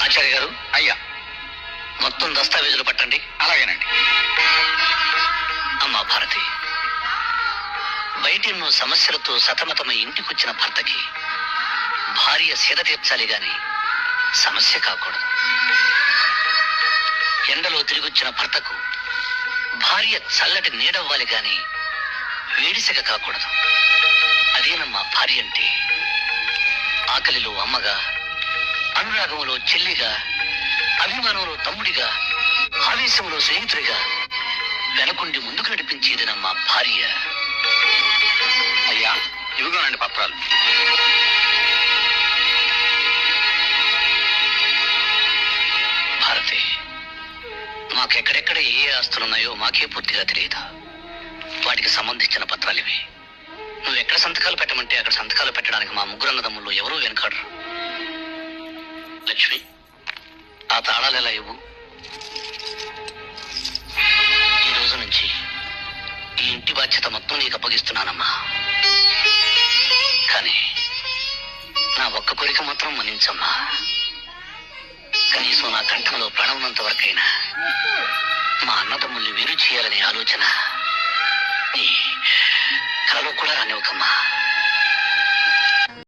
ఆచార్య గారు. అయ్యా. మొత్తం దస్తావేజులు పట్టండి. అలాగేనండి. అమ్మా భారతి, బయట ఎన్నో సమస్యలతో సతమతమై ఇంటికొచ్చిన భర్తకి భార్య సేద తీర్చాలి గాని సమస్య కాకూడదు. ఎండలో తిరిగొచ్చిన భర్తకు భార్య చల్లటి నీడవ్వాలి గాని వేడిసెగ కాకూడదు. అదేనమ్మా భార్య అంటే. ఆకలిలో అమ్మగా, అనురాగంలో చెల్లిగా, అభిమానంలో తమ్ముడిగా, ఆవేశంలో స్నేహితుడిగా వెనకుండి ముందుకు నడిపించేదినమ్మా భార్య. అయ్యా, ఇవిగోనండి పత్రాలు. భారతి, మాకెక్కడెక్కడ ఏ ఆస్తులున్నాయో మాకే పూర్తిగా తెలియదు. వాటికి సంబంధించిన పత్రాలు ఇవి. నువ్వు ఎక్కడ సంతకాలు పెట్టమంటే అక్కడ సంతకాలు పెట్టడానికి మా ముగ్గురు అన్నదమ్ములు ఎవరూ వెనకాడరు. లక్ష్మి, ఆ తాళాలు ఎలా ఇవ్వు. ఈ రోజు నుంచి ఈ ఇంటి బాధ్యత మొత్తం నీకు అప్పగిస్తున్నానమ్మా. కానీ నా ఒక్క కోరిక మాత్రం మన్నించమ్మా. కనీసం నా కంఠంలో ప్రాణమున్నంత వరకైనా మా అన్నదమ్ముల్ని వేరు చేయాలనే ఆలోచన నీ కలలో కూడా రానివ్వకమ్మా.